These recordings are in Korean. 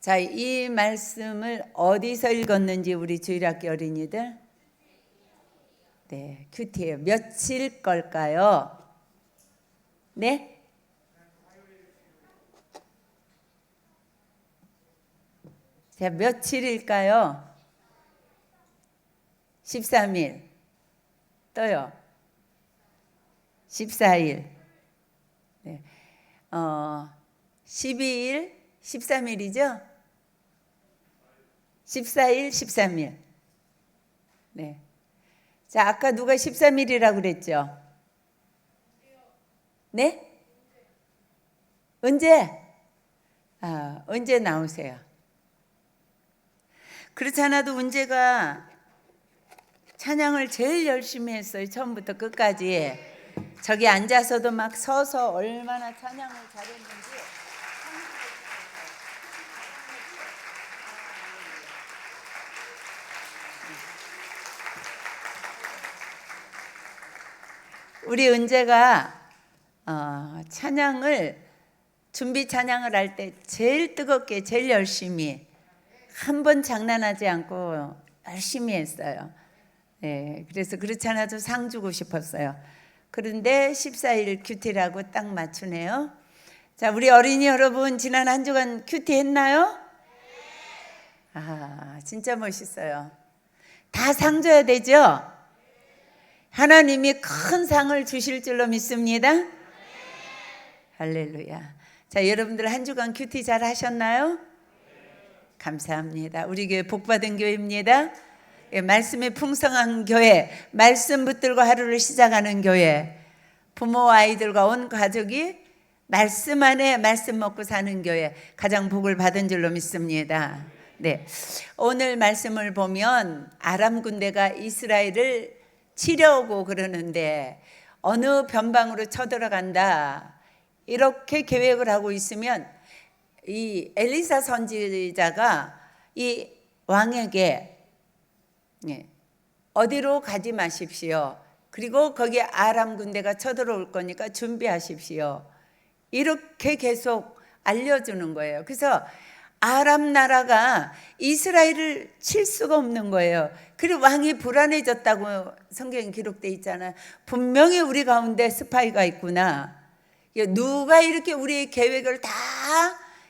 자, 이 말씀을 어디서 읽었는지 우리 주일학교 어린이들? 네, 큐티예요. 며칠 걸까요? 네? 자, 며칠일까요? 13일. 또요? 14일. 네. 12일, 13일이죠? 14일, 13일. 네. 자, 아까 누가 13일이라고 그랬죠? 네? 언제? 언제 나오세요? 그렇지 않아도 은재가 찬양을 제일 열심히 했어요. 처음부터 끝까지. 저기 앉아서도 막 서서 얼마나 찬양을 잘했는지. 우리 은재가 준비 찬양을 할 때 제일 뜨겁게 제일 열심히 한 번 장난하지 않고 열심히 했어요. 네, 그래서 그렇지 않아도 상 주고 싶었어요. 그런데 14일 큐티라고 딱 맞추네요. 자, 우리 어린이 여러분 지난 한 주간 큐티 했나요? 진짜 멋있어요. 다 상 줘야 되죠? 하나님이 큰 상을 주실 줄로 믿습니다. 할렐루야. 자, 여러분들 한 주간 큐티 잘 하셨나요? 감사합니다. 우리 교회 복받은 교회입니다. 말씀이 풍성한 교회, 말씀 붙들고 하루를 시작하는 교회, 부모와 아이들과 온 가족이 말씀 안에 말씀 먹고 사는 교회, 가장 복을 받은 줄로 믿습니다. 네, 오늘 말씀을 보면 아람 군대가 이스라엘을 치려오고 그러는데 어느 변방으로 쳐들어간다 이렇게 계획을 하고 있으면 이 엘리사 선지자가 이 왕에게 어디로 가지 마십시오. 그리고 거기에 아람 군대가 쳐들어올 거니까 준비하십시오. 이렇게 계속 알려주는 거예요. 그래서 아람 나라가 이스라엘을 칠 수가 없는 거예요. 그리고 왕이 불안해졌다고 성경에 기록되어 있잖아요. 분명히 우리 가운데 스파이가 있구나. 누가 이렇게 우리의 계획을 다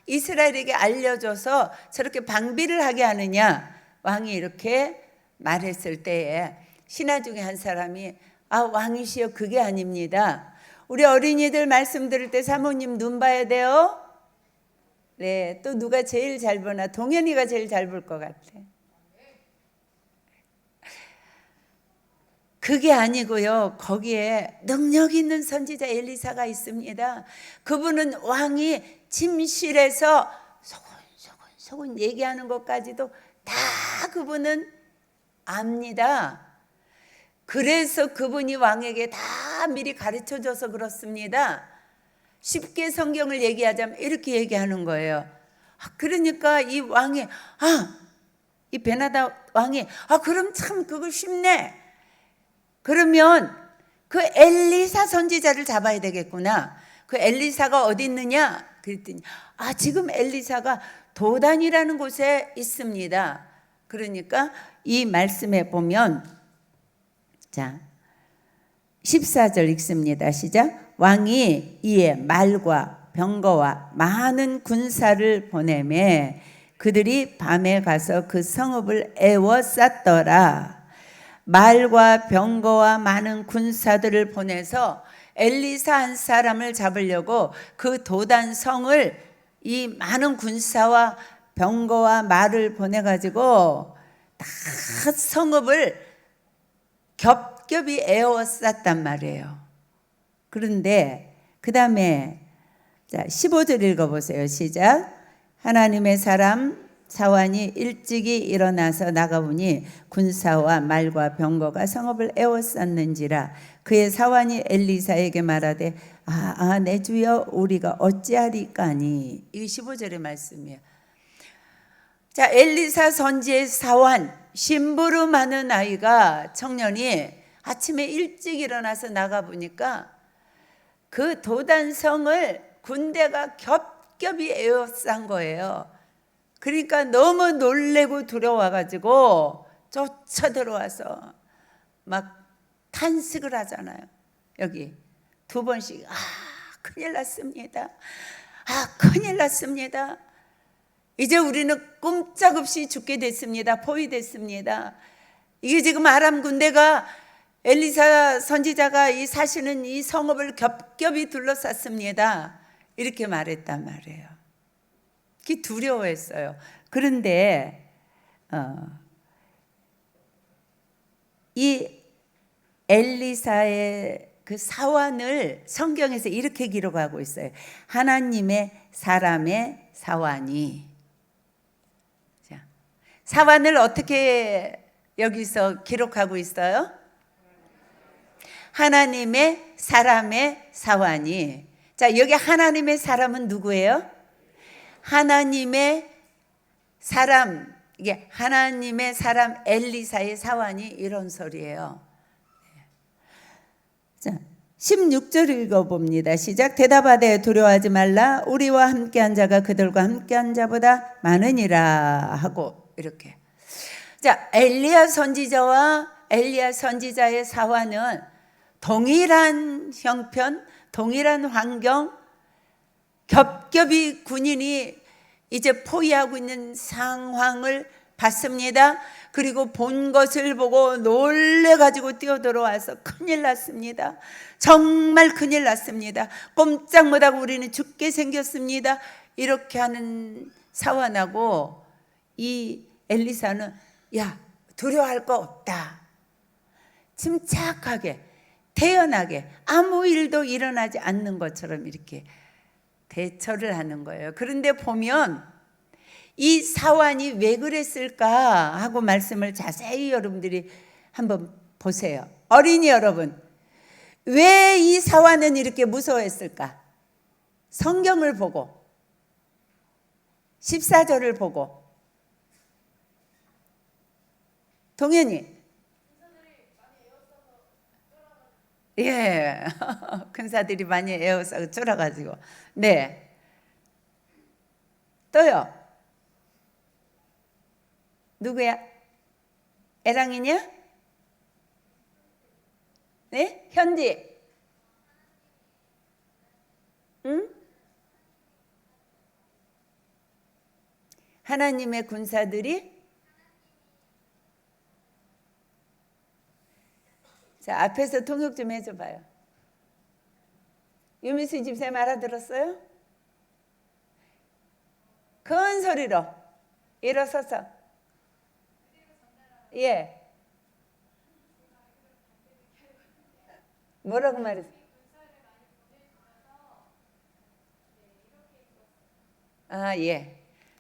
이스라엘에게 알려줘서 저렇게 방비를 하게 하느냐. 왕이 이렇게 말했을 때에 신하 중에 한 사람이 왕이시여 그게 아닙니다. 우리 어린이들 말씀 들을 때 사모님 눈 봐야 돼요. 네, 또 누가 제일 잘 보나? 동현이가 제일 잘 볼 것 같아. 그게 아니고요. 거기에 능력 있는 선지자 엘리사가 있습니다. 그분은 왕이 침실에서 소곤소곤 얘기하는 것까지도 다 그분은 압니다. 그래서 그분이 왕에게 다 미리 가르쳐줘서 그렇습니다. 쉽게 성경을 얘기하자면 이렇게 얘기하는 거예요. 그러니까 이 왕이 이 베나다 왕이 그럼 참 그거 쉽네. 그러면 그 엘리사 선지자를 잡아야 되겠구나. 그 엘리사가 어디 있느냐? 그랬더니 지금 엘리사가 도단이라는 곳에 있습니다. 그러니까 이 말씀에 보면 자 14절 읽습니다. 시작. 왕이 이에 말과 병거와 많은 군사를 보내매 그들이 밤에 가서 그 성읍을 에워쌌더라. 말과 병거와 많은 군사들을 보내서 엘리사 한 사람을 잡으려고 그 도단 성을 이 많은 군사와 병거와 말을 보내가지고 다 성읍을 겹겹이 에워쌌단 말이에요. 그런데 그 다음에 15절 읽어보세요. 시작. 하나님의 사람 사환이 일찍이 일어나서 나가보니 군사와 말과 병거가 성읍을 에워쌌는지라. 그의 사환이 엘리사에게 말하되 내 주여 우리가 어찌하리까니. 이게 15절의 말씀이에요. 자, 엘리사 선지의 사환 심부름하는 아이가 청년이 아침에 일찍 일어나서 나가보니까 그 도단성을 군대가 겹겹이 에워싼 거예요. 그러니까 너무 놀래고 두려워가지고 쫓아 들어와서 막 탄식을 하잖아요. 여기 2번씩 큰일 났습니다. 큰일 났습니다. 이제 우리는 꼼짝없이 죽게 됐습니다. 포위됐습니다. 이게 지금 아람 군대가 엘리사 선지자가 이 사시는 이 성읍을 겹겹이 둘러쌌습니다. 이렇게 말했단 말이에요. 그게 두려워했어요. 그런데 이 엘리사의 그 사환을 성경에서 이렇게 기록하고 있어요. 하나님의 사람의 사환이. 자, 사환을 어떻게 여기서 기록하고 있어요? 하나님의 사람의 사환이. 자, 여기 하나님의 사람은 누구예요? 하나님의 사람, 이게 하나님의 사람 엘리사의 사환이 이런 소리예요. 자, 16절 읽어봅니다. 시작. 대답하되 두려워하지 말라. 우리와 함께한 자가 그들과 함께한 자보다 많으니라 하고 이렇게. 자, 엘리야 선지자와 엘리야 선지자의 사환은 동일한 형편, 동일한 환경, 겹겹이 군인이 이제 포위하고 있는 상황을 봤습니다. 그리고 본 것을 보고 놀래가지고 뛰어들어와서 큰일 났습니다. 정말 큰일 났습니다. 꼼짝 못하고 우리는 죽게 생겼습니다. 이렇게 하는 사환하고 이 엘리사는 야, 두려워할 거 없다. 침착하게 태연하게 아무 일도 일어나지 않는 것처럼 이렇게 대처를 하는 거예요. 그런데 보면 이 사환이 왜 그랬을까 하고 말씀을 자세히 여러분들이 한번 보세요. 어린이 여러분, 왜 이 사환은 이렇게 무서워했을까? 성경을 보고 14절을 보고. 동현이. 예, 큰사들이 많이 에워싸고 쫄아가지고. 네. 또요. 누구야? 애랑이냐? 네? 현지. 응? 하나님의 군사들이. 자, 앞에서 통역 좀 해줘봐요. 유미수 집사님 알아들었어요? 큰 소리로 일어서서. 예. 뭐라고 말했어요? 예.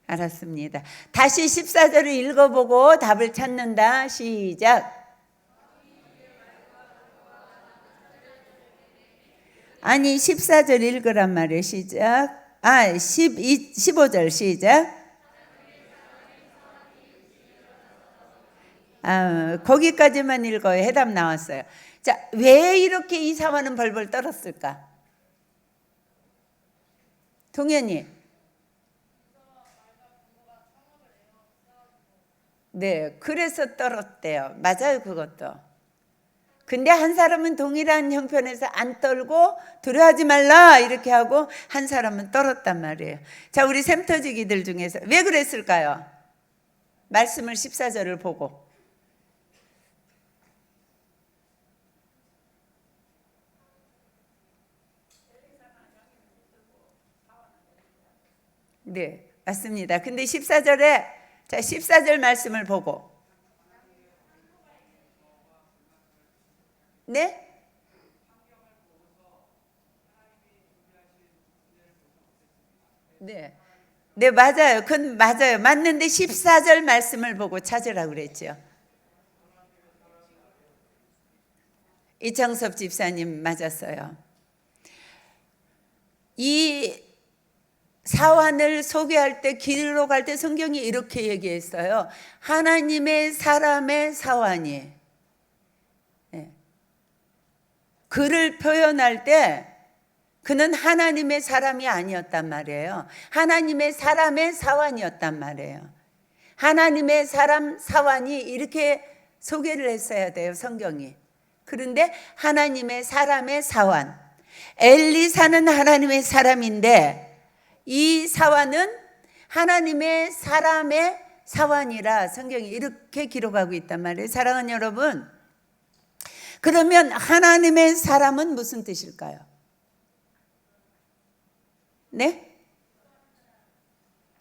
알았습니다. 다시 14절을 읽어보고 답을 찾는다. 시작. 아니 14절 읽으란 말이에요. 시작. 15절 시작. 거기까지만 읽어요. 해답 나왔어요. 자, 왜 이렇게 이 사환은 벌벌 떨었을까? 동현이. 네, 그래서 떨었대요. 맞아요, 그것도. 근데 한 사람은 동일한 형편에서 안 떨고 두려워하지 말라 이렇게 하고 한 사람은 떨었단 말이에요. 자, 우리 샘터지기들 중에서 왜 그랬을까요? 말씀을 14절을 보고. 네, 맞습니다. 근데 14절에 자, 14절 말씀을 보고. 네? 네. 네, 맞아요. 그건 맞아요. 맞는데 14절 말씀을 보고 찾으라고 그랬죠. 이창섭 집사님 맞았어요. 이 사환을 소개할 때 기록할 때 성경이 이렇게 얘기했어요. 하나님의 사람의 사환이. 네. 그를 표현할 때 그는 하나님의 사람이 아니었단 말이에요. 하나님의 사람의 사환이었단 말이에요. 하나님의 사람 사환이 이렇게 소개를 했어야 돼요, 성경이. 그런데 하나님의 사람의 사환. 엘리사는 하나님의 사람인데 이 사환은 하나님의 사람의 사환이라 성경이 이렇게 기록하고 있단 말이에요. 사랑하는 여러분, 그러면 하나님의 사람은 무슨 뜻일까요? 네?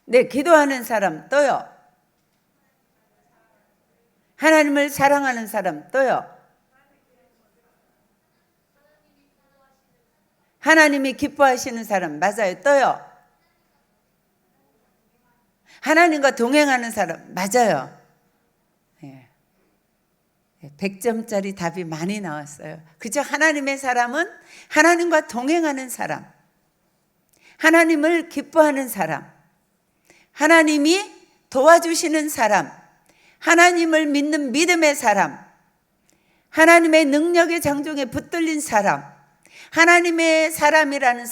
네, 기도하는 사람. 또요? 하나님을 사랑하는 사람. 또요? 하나님이 기뻐하시는 사람. 맞아요. 또요? 하나님과 동행하는 사람. 맞아요. 100점짜리 답이 많이 나왔어요. 그죠? 하나님의 사람은 하나님과 동행하는 사람, 하나님을 기뻐하는 사람, 하나님이 도와주시는 사람, 하나님을 믿는 믿음의 사람, 하나님의 능력의 장종에 붙들린 사람. 하나님의 사람이라는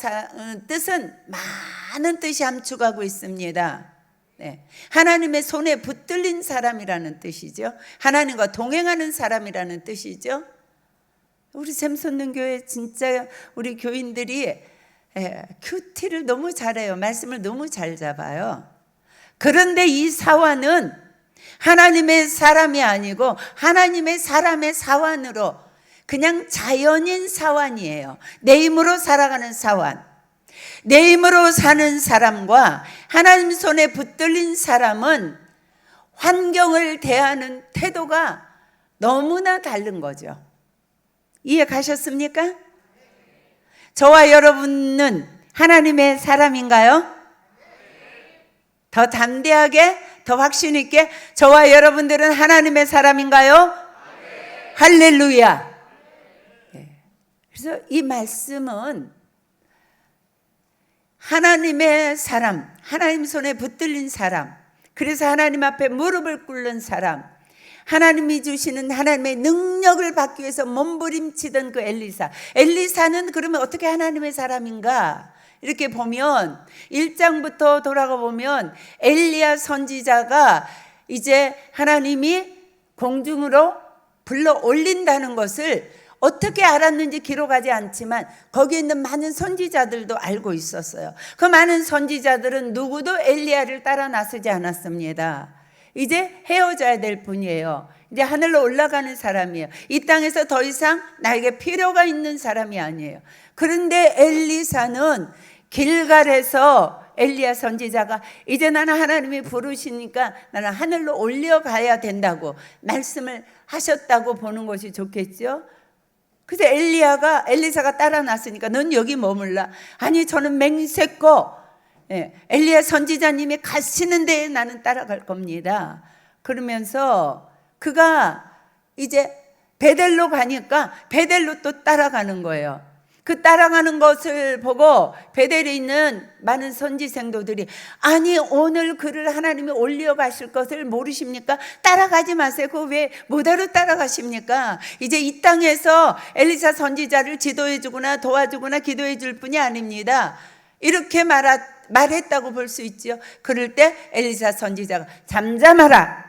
뜻은 많은 뜻이 함축하고 있습니다. 네. 하나님의 손에 붙들린 사람이라는 뜻이죠. 하나님과 동행하는 사람이라는 뜻이죠. 우리 샘솟는 교회 진짜 우리 교인들이 큐티를 너무 잘해요. 말씀을 너무 잘 잡아요. 그런데 이 사환은 하나님의 사람이 아니고 하나님의 사람의 사환으로 그냥 자연인 사환이에요. 내 힘으로 살아가는 사환. 내 힘으로 사는 사람과 하나님 손에 붙들린 사람은 환경을 대하는 태도가 너무나 다른 거죠. 이해 가셨습니까? 저와 여러분은 하나님의 사람인가요? 더 담대하게, 더 확신 있게 저와 여러분들은 하나님의 사람인가요? 할렐루야. 그래서 이 말씀은 하나님의 사람, 하나님 손에 붙들린 사람, 그래서 하나님 앞에 무릎을 꿇는 사람, 하나님이 주시는 하나님의 능력을 받기 위해서 몸부림치던 그 엘리사. 엘리사는 그러면 어떻게 하나님의 사람인가? 이렇게 보면 1장부터 돌아가 보면 엘리야 선지자가 이제 하나님이 공중으로 불러 올린다는 것을 어떻게 알았는지 기록하지 않지만 거기 있는 많은 선지자들도 알고 있었어요. 그 많은 선지자들은 누구도 엘리야를 따라 나서지 않았습니다. 이제 헤어져야 될 분이에요. 이제 하늘로 올라가는 사람이에요. 이 땅에서 더 이상 나에게 필요가 있는 사람이 아니에요. 그런데 엘리사는 길갈에서 엘리야 선지자가 이제 나는 하나님이 부르시니까 나는 하늘로 올려가야 된다고 말씀을 하셨다고 보는 것이 좋겠죠. 그래서 엘리사가 따라 나서니까 넌 여기 머물라. 아니 저는 맹세코 엘리야 선지자님이 가시는 데에 나는 따라갈 겁니다. 그러면서 그가 이제 베델로 가니까 베델로 또 따라가는 거예요. 그 따라가는 것을 보고 베델에 있는 많은 선지 생도들이 아니 오늘 그를 하나님이 올려가실 것을 모르십니까? 따라가지 마세요. 그 왜 뭐하러 따라가십니까? 이제 이 땅에서 엘리사 선지자를 지도해 주거나 도와주거나 기도해 줄 뿐이 아닙니다. 이렇게 말했다고 볼 수 있죠. 그럴 때 엘리사 선지자가 잠잠하라.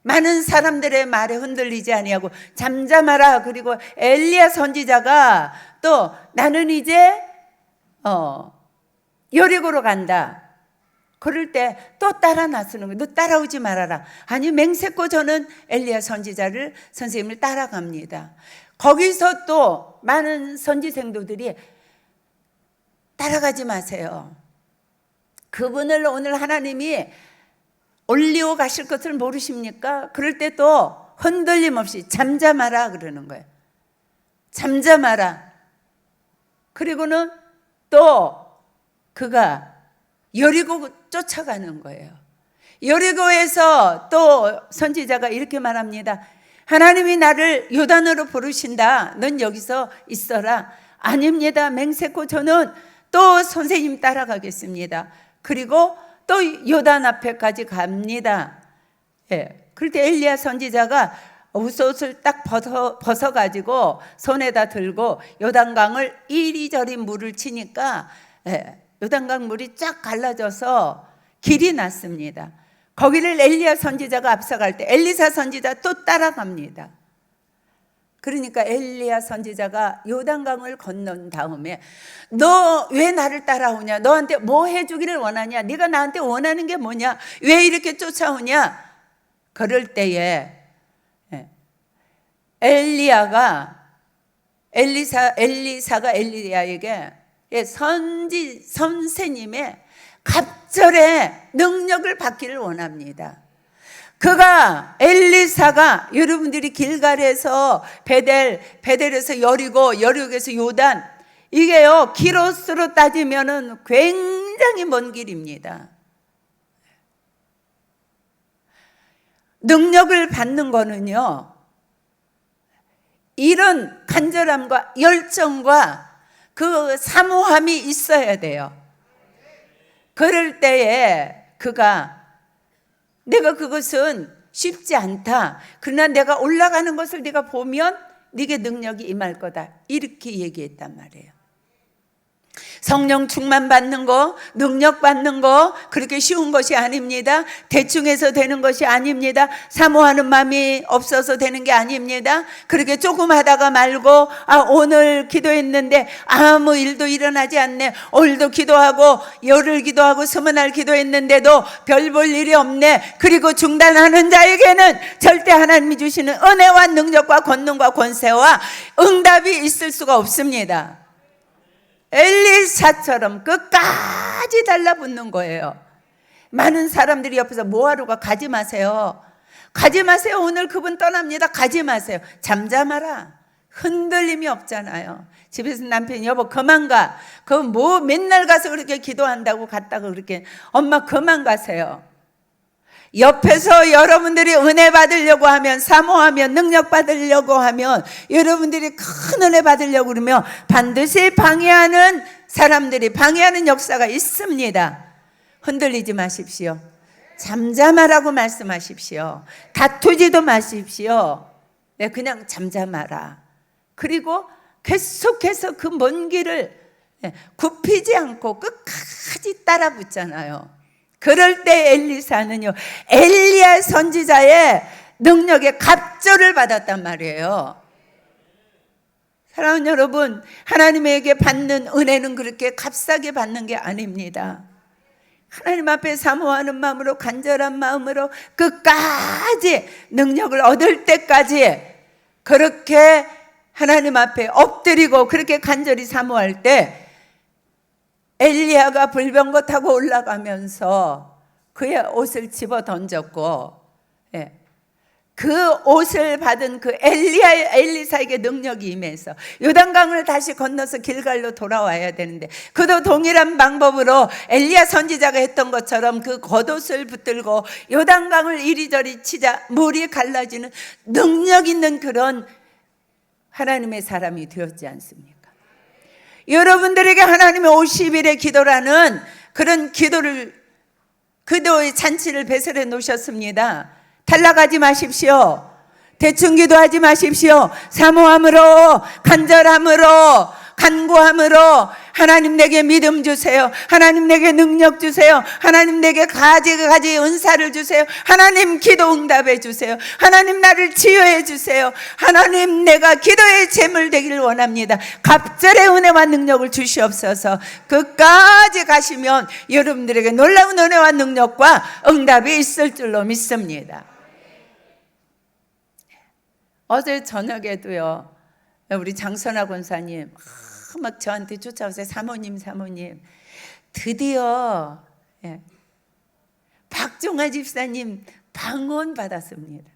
많은 사람들의 말에 흔들리지 아니하고 잠잠하라. 그리고 엘리야 선지자가 또 나는 이제 여리고로 간다. 그럴 때 또 따라 나서는 거예요. 너 따라오지 말아라. 아니 맹세코 저는 엘리야 선생님을 따라갑니다. 거기서 또 많은 선지생도들이 따라가지 마세요. 그분을 오늘 하나님이 올리고 가실 것을 모르십니까? 그럴 때 또 흔들림 없이 잠잠하라 그러는 거예요. 잠잠하라. 그리고는 또 그가 여리고 쫓아가는 거예요. 여리고에서 또 선지자가 이렇게 말합니다. 하나님이 나를 요단으로 부르신다. 넌 여기서 있어라. 아닙니다. 맹세코 저는 또 선생님 따라가겠습니다. 그리고 또 요단 앞에까지 갑니다. 그럴 때 엘리야 선지자가 웃옷을 딱 벗어가지고 손에다 들고 요단강을 이리저리 물을 치니까 요단강 물이 쫙 갈라져서 길이 났습니다. 거기를 엘리야 선지자가 앞서갈 때 엘리사 선지자 또 따라갑니다. 그러니까 엘리야 선지자가 요단강을 건넌 다음에 너 왜 나를 따라오냐? 너한테 뭐 해주기를 원하냐? 네가 나한테 원하는 게 뭐냐? 왜 이렇게 쫓아오냐? 그럴 때에 엘리사가 엘리야에게 선생님의 갑절의 능력을 받기를 원합니다. 엘리사가 여러분들이 길갈에서 베델에서 여리고, 여리고에서 요단, 이게요 키로수로 따지면은 굉장히 먼 길입니다. 능력을 받는 거는요, 이런 간절함과 열정과 그 사모함이 있어야 돼요. 그럴 때에 내가 그것은 쉽지 않다. 그러나 내가 올라가는 것을 네가 보면 네게 능력이 임할 거다. 이렇게 얘기했단 말이에요. 성령 충만 받는 거, 능력 받는 거 그렇게 쉬운 것이 아닙니다. 대충 해서 되는 것이 아닙니다. 사모하는 마음이 없어서 되는 게 아닙니다. 그렇게 조금 하다가 말고 오늘 기도했는데 아무 일도 일어나지 않네. 오늘도 기도하고 열흘 기도하고 20날 기도했는데도 별 볼 일이 없네. 그리고 중단하는 자에게는 절대 하나님이 주시는 은혜와 능력과 권능과 권세와 응답이 있을 수가 없습니다. 엘리사처럼 끝까지 달라붙는 거예요. 많은 사람들이 옆에서 뭐하러 가지 마세요. 가지 마세요. 오늘 그분 떠납니다. 가지 마세요. 잠잠하라. 흔들림이 없잖아요. 집에서 남편이 여보 그만 가. 그럼 뭐 맨날 가서 그렇게 기도한다고 갔다가 그렇게 엄마 그만 가세요. 옆에서 여러분들이 은혜 받으려고 하면, 사모하면, 능력 받으려고 하면, 여러분들이 큰 은혜 받으려고 그러면 반드시 방해하는 사람들이, 방해하는 역사가 있습니다. 흔들리지 마십시오. 잠잠하라고 말씀하십시오. 다투지도 마십시오. 그냥 잠잠하라. 그리고 계속해서 그 먼 길을 굽히지 않고 끝까지 따라 붙잖아요. 그럴 때 엘리사는요, 엘리야 선지자의 능력에 갑절을 받았단 말이에요. 사랑하는 여러분, 하나님에게 받는 은혜는 그렇게 값싸게 받는 게 아닙니다. 하나님 앞에 사모하는 마음으로, 간절한 마음으로 끝까지 능력을 얻을 때까지 그렇게 하나님 앞에 엎드리고 그렇게 간절히 사모할 때 엘리야가 불병거 타고 올라가면서 그의 옷을 집어 던졌고, 그 옷을 받은 그 엘리사에게 능력이 임해서 요단강을 다시 건너서 길갈로 돌아와야 되는데, 그도 동일한 방법으로 엘리야 선지자가 했던 것처럼 그 겉옷을 붙들고 요단강을 이리저리 치자 물이 갈라지는 능력 있는 그런 하나님의 사람이 되었지 않습니까? 여러분들에게 하나님의 50일의 기도라는 그런 기도의 잔치를 배설해 놓으셨습니다. 탈락하지 마십시오. 대충 기도하지 마십시오. 사모함으로, 간절함으로, 간구함으로 하나님 내게 믿음 주세요. 하나님 내게 능력 주세요. 하나님 내게 가지 은사를 주세요. 하나님 기도 응답해 주세요. 하나님 나를 치유해 주세요. 하나님 내가 기도의 제물 되기를 원합니다. 갑절의 은혜와 능력을 주시옵소서. 끝까지 가시면 여러분들에게 놀라운 은혜와 능력과 응답이 있을 줄로 믿습니다. 어제 저녁에도요, 우리 장선아 권사님 막 저한테 쫓아오세요. 사모님 드디어 박종화 집사님 방언 받았습니다.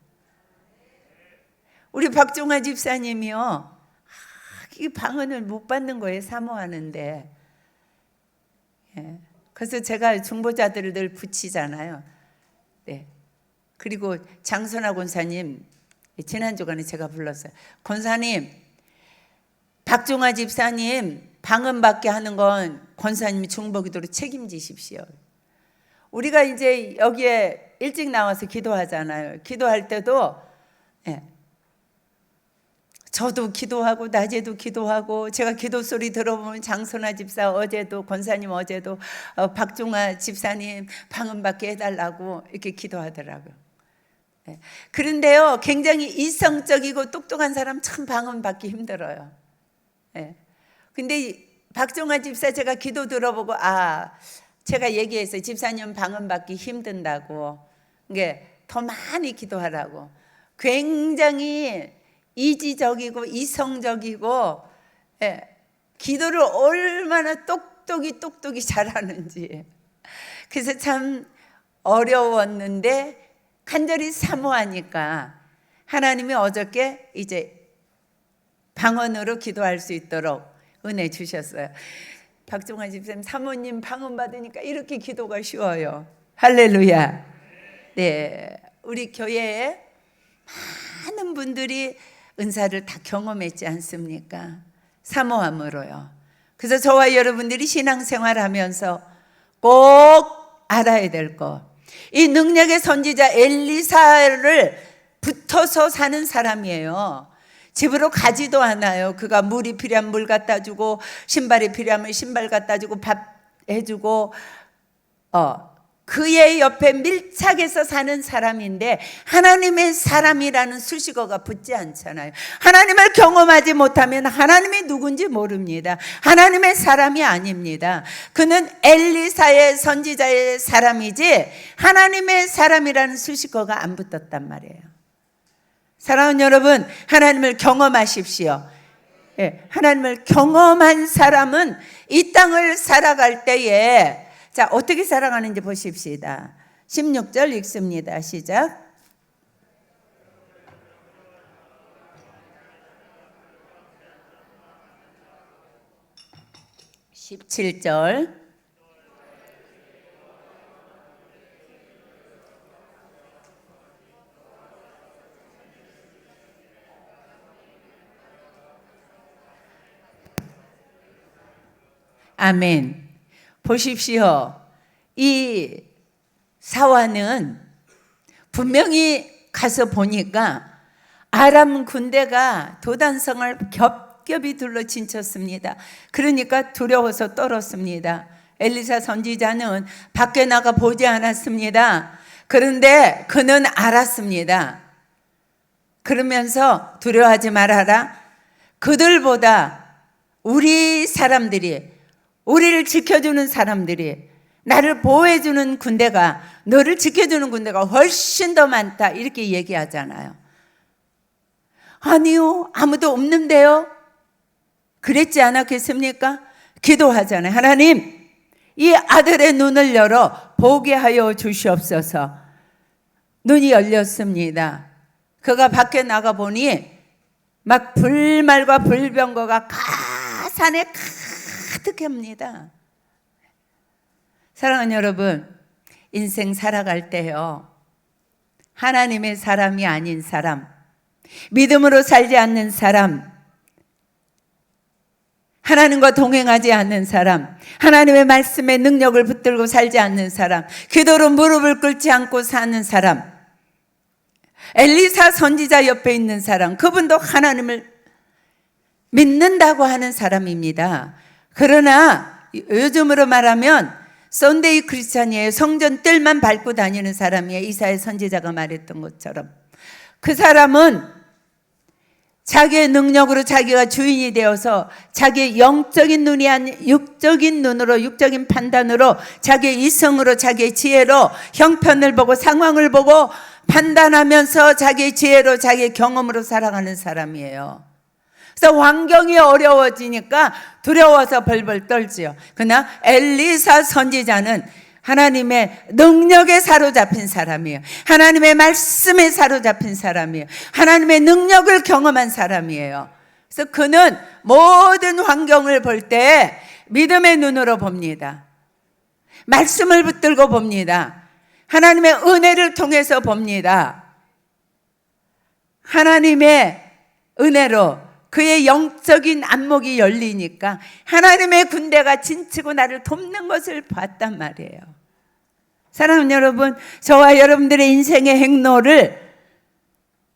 우리 박종화 집사님이요, 이 방언을 못 받는 거예요. 사모하는데. 그래서 제가 중보자들을 늘 붙이잖아요. 그리고 장선아 권사님 지난 주간에 제가 불렀어요. 권사님, 박종화 집사님 방언 받게 하는 건 권사님이 중보기도로 책임지십시오. 우리가 이제 여기에 일찍 나와서 기도하잖아요. 기도할 때도 저도 기도하고 낮에도 기도하고, 제가 기도 소리 들어보면 장선아 집사 어제도, 권사님 어제도 박종아 집사님 방언 받게 해달라고 이렇게 기도하더라고요. 그런데요, 굉장히 이성적이고 똑똑한 사람 참 방언 받기 힘들어요. 근데 박종아 집사 제가 기도 들어보고, 제가 얘기했어요. 집사님 방언 받기 힘든다고. 이게 더 많이 기도하라고. 굉장히 이지적이고 이성적이고, 기도를 얼마나 똑똑히 잘하는지. 그래서 참 어려웠는데 간절히 사모하니까 하나님이 어저께 이제 방언으로 기도할 수 있도록 은혜 주셨어요. 박종환 집사님, 사모님 방언 받으니까 이렇게 기도가 쉬워요. 할렐루야. 네, 우리 교회에 많은 분들이 은사를 다 경험했지 않습니까? 사모함으로요. 그래서 저와 여러분들이 신앙생활하면서 꼭 알아야 될 것, 이 능력의 선지자 엘리사를 붙어서 사는 사람이에요. 집으로 가지도 않아요. 그가 물이 필요하면 물 갖다 주고, 신발이 필요하면 신발 갖다 주고, 밥 해주고, 그의 옆에 밀착해서 사는 사람인데 하나님의 사람이라는 수식어가 붙지 않잖아요. 하나님을 경험하지 못하면 하나님이 누군지 모릅니다. 하나님의 사람이 아닙니다. 그는 엘리사의 선지자의 사람이지 하나님의 사람이라는 수식어가 안 붙었단 말이에요. 사랑하는 여러분, 하나님을 경험하십시오. 하나님을 경험한 사람은 이 땅을 살아갈 때에, 자, 어떻게 살아가는지 보십시다. 16절 읽습니다. 시작. (17절) 아멘. 보십시오. 이 사화는 분명히 가서 보니까 아람 군대가 도단성을 겹겹이 둘러 진쳤습니다. 그러니까 두려워서 떨었습니다. 엘리사 선지자는 밖에 나가 보지 않았습니다. 그런데 그는 알았습니다. 그러면서 두려워하지 말아라. 그들보다 우리 사람들이, 우리를 지켜주는 사람들이, 나를 보호해주는 군대가, 너를 지켜주는 군대가 훨씬 더 많다, 이렇게 얘기하잖아요. 아니요, 아무도 없는데요. 그랬지 않았겠습니까? 기도하잖아요. 하나님, 이 아들의 눈을 열어 보게 하여 주시옵소서. 눈이 열렸습니다. 그가 밖에 나가보니 막 불말과 불병거가 가산에 가득합니다. 사랑하는 여러분, 인생 살아갈 때요, 하나님의 사람이 아닌 사람, 믿음으로 살지 않는 사람, 하나님과 동행하지 않는 사람, 하나님의 말씀의 능력을 붙들고 살지 않는 사람, 기도로 무릎을 꿇지 않고 사는 사람, 엘리사 선지자 옆에 있는 사람, 그분도 하나님을 믿는다고 하는 사람입니다. 그러나 요즘으로 말하면 썬데이 크리스찬이에요. 성전 뜰만 밟고 다니는 사람이에요. 이사야 선지자가 말했던 것처럼. 그 사람은 자기의 능력으로 자기가 주인이 되어서 자기의 영적인 눈이 아닌 육적인 눈으로, 육적인 판단으로, 자기의 이성으로, 자기의 지혜로 형편을 보고 상황을 보고 판단하면서 자기의 지혜로, 자기의 경험으로 살아가는 사람이에요. 그래서 환경이 어려워지니까 두려워서 벌벌 떨지요. 그러나 엘리사 선지자는 하나님의 능력에 사로잡힌 사람이에요. 하나님의 말씀에 사로잡힌 사람이에요. 하나님의 능력을 경험한 사람이에요. 그래서 그는 모든 환경을 볼 때 믿음의 눈으로 봅니다. 말씀을 붙들고 봅니다. 하나님의 은혜를 통해서 봅니다. 하나님의 은혜로 그의 영적인 안목이 열리니까 하나님의 군대가 진치고 나를 돕는 것을 봤단 말이에요. 사랑하는 여러분, 저와 여러분들의 인생의 행로를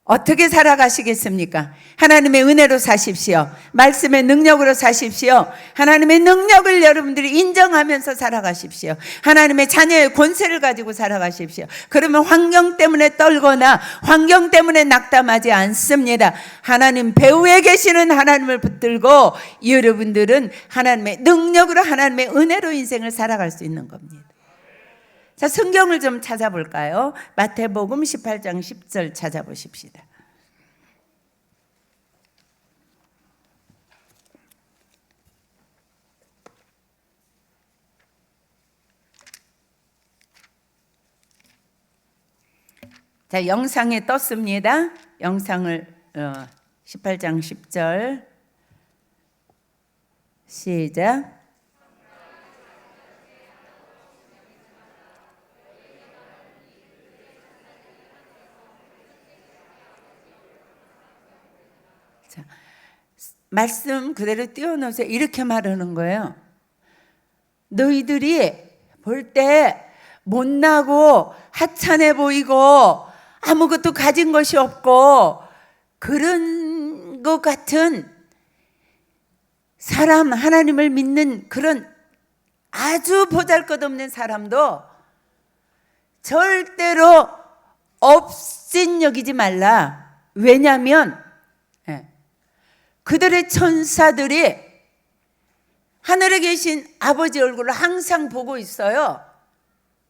어떻게 살아가시겠습니까? 하나님의 은혜로 사십시오. 말씀의 능력으로 사십시오. 하나님의 능력을 여러분들이 인정하면서 살아가십시오. 하나님의 자녀의 권세를 가지고 살아가십시오. 그러면 환경 때문에 떨거나 환경 때문에 낙담하지 않습니다. 하나님 배후에 계시는 하나님을 붙들고 여러분들은 하나님의 능력으로 하나님의 은혜로 인생을 살아갈 수 있는 겁니다. 자, 성경을 좀 찾아볼까요? 마태복음 18장 10절 찾아보십시다. 자, 영상에 떴습니다. 영상을 18장 10절 시작. 자, 말씀 그대로 띄워놓으세요. 이렇게 말하는 거예요. 너희들이 볼 때 못나고 하찮아 보이고 아무것도 가진 것이 없고 그런 것 같은 사람, 하나님을 믿는 그런 아주 보잘것없는 사람도 절대로 없인 여기지 말라. 왜냐하면 그들의 천사들이 하늘에 계신 아버지 얼굴을 항상 보고 있어요.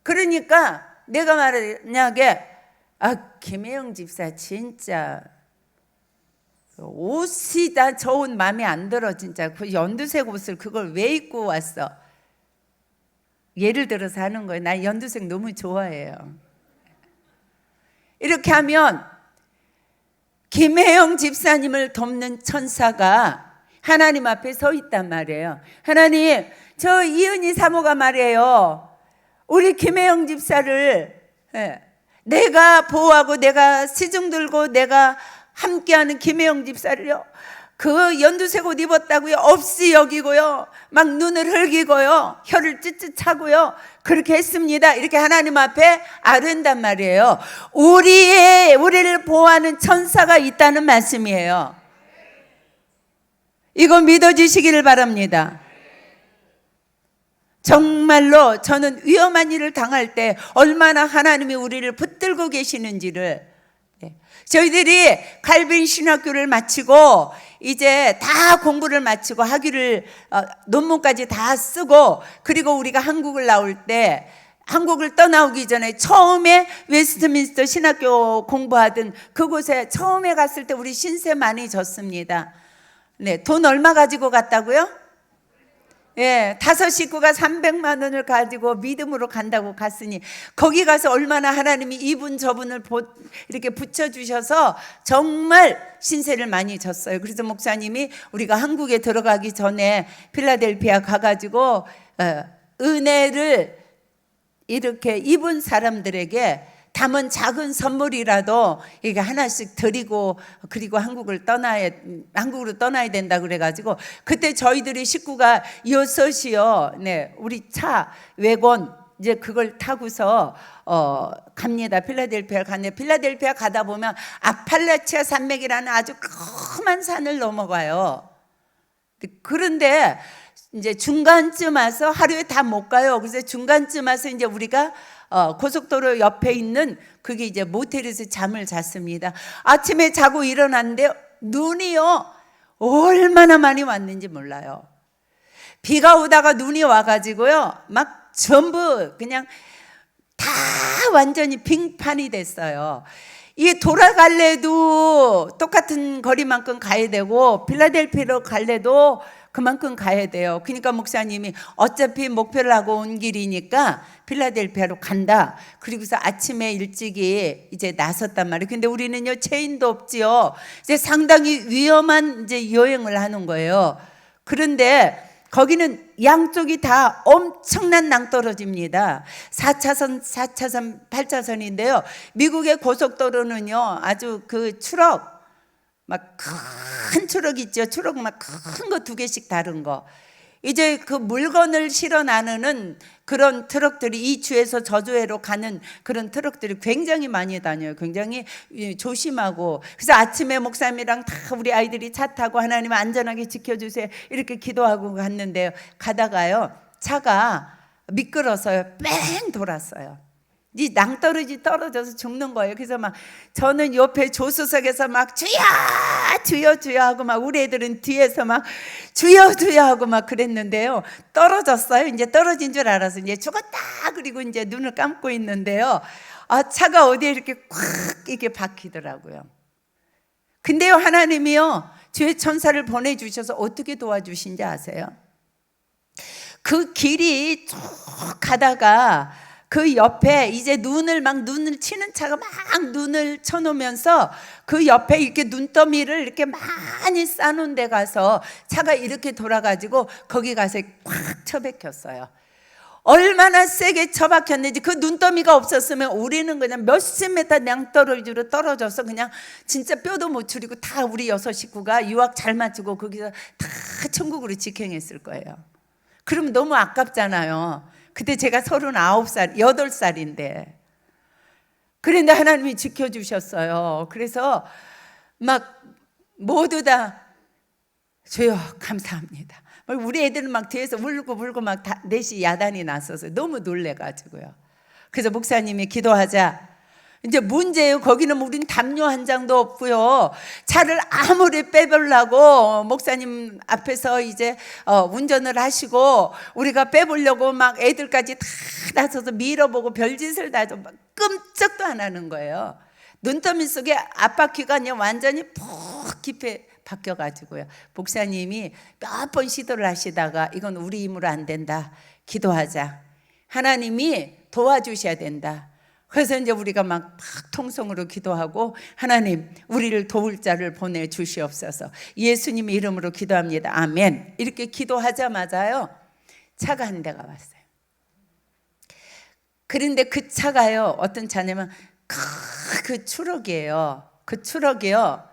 그러니까 내가 만약에 김혜영 집사 진짜 옷이 다 저 옷 마음에 안 들어. 진짜 그 연두색 옷을 그걸 왜 입고 왔어? 예를 들어서 하는 거예요. 나 연두색 너무 좋아해요. 이렇게 하면 김혜영 집사님을 돕는 천사가 하나님 앞에 서 있단 말이에요. 하나님, 저 이은희 사모가 말이에요. 우리 김혜영 집사를 내가 보호하고 내가 시중 들고 내가 함께하는 김혜영 집사를요, 그 연두색 옷 입었다고요 없이 여기고요, 막 눈을 흘기고요, 혀를 찢찢 차고요, 그렇게 했습니다. 이렇게 하나님 앞에 아른단 말이에요. 우리를 보호하는 천사가 있다는 말씀이에요. 이거 믿어주시기를 바랍니다. 정말로 저는 위험한 일을 당할 때 얼마나 하나님이 우리를 붙들고 계시는지를, 저희들이 칼빈 신학교를 마치고 이제 다 공부를 마치고 학위를 논문까지 다 쓰고, 그리고 우리가 한국을 나올 때, 한국을 떠나오기 전에 처음에 웨스트민스터 신학교 공부하던 그곳에 처음에 갔을 때 우리 신세 많이 졌습니다. 네, 돈 얼마 가지고 갔다고요? 예, 5 식구가 300만 원을 가지고 믿음으로 간다고 갔으니 거기 가서 얼마나 하나님이 이분 저분을 이렇게 붙여주셔서 정말 신세를 많이 졌어요. 그래서 목사님이 우리가 한국에 들어가기 전에 필라델피아 가가지고 은혜를 이렇게 입은 사람들에게 담은 작은 선물이라도 이게 하나씩 드리고, 그리고 한국으로 떠나야 된다 그래가지고 그때 저희들이 식구가 6이요. 네, 우리 차 외곤 이제 그걸 타고서 갑니다. 필라델피아 가네. 필라델피아 가다 보면 아팔라치아 산맥이라는 아주 험한 산을 넘어가요. 그런데 이제 중간쯤 와서 하루에 다 못 가요. 그래서 중간쯤 와서 이제 우리가 고속도로 옆에 있는 그게 이제 모텔에서 잠을 잤습니다. 아침에 자고 일어났는데 눈이요 얼마나 많이 왔는지 몰라요. 비가 오다가 눈이 와가지고요 막 전부 그냥 다 완전히 빙판이 됐어요. 이게 돌아갈래도 똑같은 거리만큼 가야 되고 필라델피아로 갈래도 그만큼 가야 돼요. 그러니까 목사님이 어차피 목표를 하고 온 길이니까 필라델피아로 간다. 그리고서 아침에 일찍이 이제 나섰단 말이에요. 근데 우리는요 체인도 없지요. 이제 상당히 위험한 이제 여행을 하는 거예요. 그런데 거기는 양쪽이 다 엄청난 낭떠러지입니다. 4차선, 8차선인데요. 미국의 고속도로는요 아주 그 트럭 막 큰 트럭 있죠. 트럭 막 큰 거 2개씩 다른 거. 이제 그 물건을 실어 나르는 그런 트럭들이 이 주에서 저 주에로 가는 그런 트럭들이 굉장히 많이 다녀요. 굉장히 조심하고. 그래서 아침에 목사님이랑 다 우리 아이들이 차 타고 하나님 안전하게 지켜주세요 이렇게 기도하고 갔는데요. 가다가요 차가 미끄러서요 뺑 돌았어요. 이 낭떠러지 떨어져서 죽는 거예요. 그래서 막 저는 옆에 조수석에서 막 주여 주여 주여 하고 막 우리 애들은 뒤에서 막 주여 주여 하고 막 그랬는데요. 떨어졌어요. 이제 떨어진 줄 알아서 이제 죽었다 그리고 이제 눈을 감고 있는데요. 아, 차가 어디에 이렇게 콱 이렇게 박히더라고요. 근데요 하나님이요 주의 천사를 보내주셔서 어떻게 도와주신지 아세요? 그 길이 쭉 가다가 그 옆에 이제 눈을 치는 차가 막 눈을 쳐놓으면서 그 옆에 이렇게 눈더미를 이렇게 많이 쌓는 데 가서 차가 이렇게 돌아가지고 거기 가서 꽉 처박혔어요. 얼마나 세게 처박혔는지 그 눈더미가 없었으면 우리는 그냥 몇십 미터 낭떠러지로 떨어져서 그냥 진짜 뼈도 못 추리고 다 우리 6 식구가 유학 잘 마치고 거기서 다 천국으로 직행했을 거예요. 그러면 너무 아깝잖아요. 그때 제가 39살, 8살인데. 그런데 하나님이 지켜주셨어요. 그래서 막 모두 다 주여 감사합니다. 우리 애들은 막 뒤에서 울고 막 넷이 야단이 났어서 너무 놀래가지고요. 그래서 목사님이 기도하자. 이제 문제예요. 거기는 우린 담요 한 장도 없고요. 차를 아무리 빼보려고 목사님 앞에서 이제 운전을 하시고 우리가 빼보려고 막 애들까지 다 나서서 밀어보고 별짓을 다 해서 끔찍도 안 하는 거예요. 눈더미 속에 앞바퀴가 완전히 푹 깊이 박혀가지고요. 목사님이 몇 번 시도를 하시다가 이건 우리 힘으로 안 된다. 기도하자. 하나님이 도와주셔야 된다. 그래서 이제 우리가 막 통성으로 기도하고 하나님 우리를 도울 자를 보내주시옵소서. 예수님 이름으로 기도합니다. 아멘. 이렇게 기도하자마자요 차가 한 대가 왔어요. 그런데 그 차가요 어떤 차냐면 그 트럭이에요. 그 트럭이요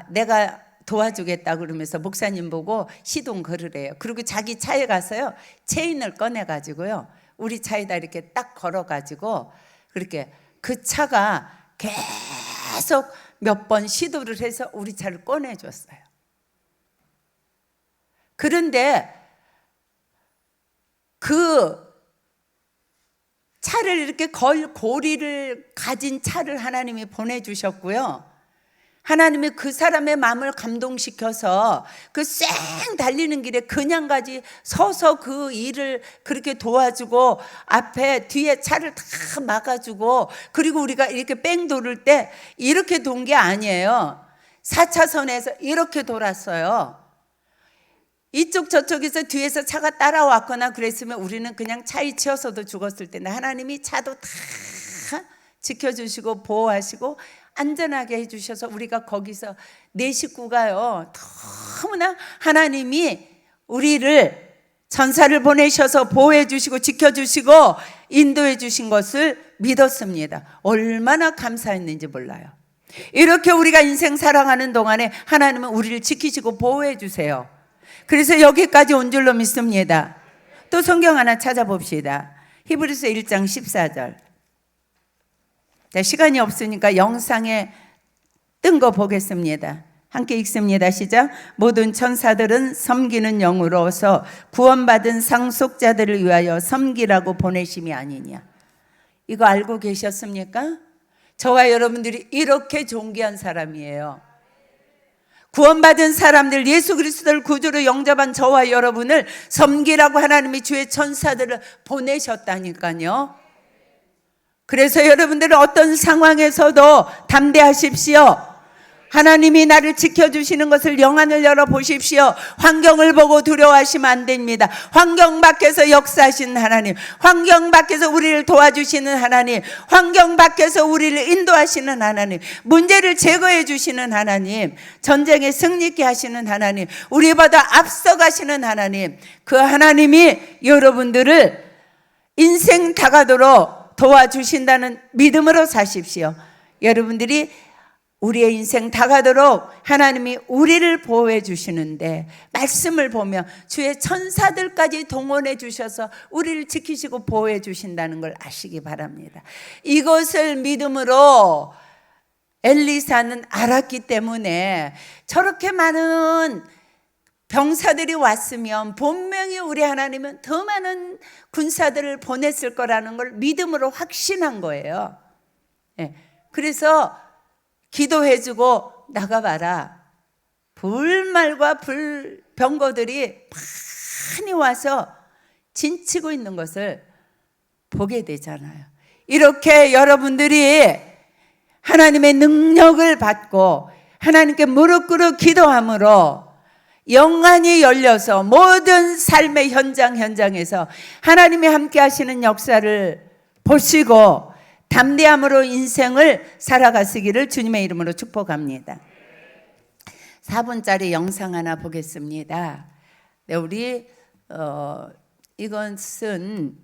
내가 도와주겠다 그러면서 목사님 보고 시동 걸으래요. 그리고 자기 차에 가서요 체인을 꺼내가지고요 우리 차에다 이렇게 딱 걸어가지고 그렇게 그 차가 계속 몇 번 시도를 해서 우리 차를 꺼내줬어요. 그런데 그 차를 이렇게 고리를 가진 차를 하나님이 보내주셨고요. 하나님이 그 사람의 마음을 감동시켜서 그 쌩 달리는 길에 그냥 가지 서서 그 일을 그렇게 도와주고 앞에 뒤에 차를 다 막아주고 그리고 우리가 이렇게 뺑 돌을 때 이렇게 돈 게 아니에요. 4차선에서 이렇게 돌았어요. 이쪽 저쪽에서 뒤에서 차가 따라왔거나 그랬으면 우리는 그냥 차에 치여서도 죽었을 텐데 하나님이 차도 다 지켜주시고 보호하시고 안전하게 해주셔서 우리가 거기서 내 식구가요 너무나 하나님이 우리를 전사를 보내셔서 보호해 주시고 지켜주시고 인도해 주신 것을 믿었습니다. 얼마나 감사했는지 몰라요. 이렇게 우리가 인생 살아가는 동안에 하나님은 우리를 지키시고 보호해 주세요. 그래서 여기까지 온 줄로 믿습니다. 또 성경 하나 찾아봅시다. 히브리서 1장 14절. 시간이 없으니까 영상에 뜬 거 보겠습니다. 함께 읽습니다. 시작. 모든 천사들은 섬기는 영으로서 구원받은 상속자들을 위하여 섬기라고 보내심이 아니냐. 이거 알고 계셨습니까? 저와 여러분들이 이렇게 존귀한 사람이에요. 구원받은 사람들, 예수 그리스도를 구주로 영접한 저와 여러분을 섬기라고 하나님이 주의 천사들을 보내셨다니까요. 그래서 여러분들은 어떤 상황에서도 담대하십시오. 하나님이 나를 지켜주시는 것을 영안을 열어보십시오. 환경을 보고 두려워하시면 안 됩니다. 환경 밖에서 역사하시는 하나님, 환경 밖에서 우리를 도와주시는 하나님, 환경 밖에서 우리를 인도하시는 하나님, 문제를 제거해 주시는 하나님, 전쟁에 승리케 하시는 하나님, 우리보다 앞서가시는 하나님, 그 하나님이 여러분들을 인생 다가도록 도와주신다는 믿음으로 사십시오. 여러분들이 우리의 인생 다 가도록 하나님이 우리를 보호해 주시는데, 말씀을 보며 주의 천사들까지 동원해 주셔서 우리를 지키시고 보호해 주신다는 걸 아시기 바랍니다. 이것을 믿음으로 엘리사는 알았기 때문에 저렇게 많은 병사들이 왔으면 분명히 우리 하나님은 더 많은 군사들을 보냈을 거라는 걸 믿음으로 확신한 거예요. 그래서 기도해주고 나가봐라. 불말과 병거들이 많이 와서 진치고 있는 것을 보게 되잖아요. 이렇게 여러분들이 하나님의 능력을 받고 하나님께 무릎 꿇어 기도함으로 영안이 열려서 모든 삶의 현장에서 하나님이 함께 하시는 역사를 보시고 담대함으로 인생을 살아가시기를 주님의 이름으로 축복합니다. 4분짜리 영상 하나 보겠습니다. 네, 우리 이것은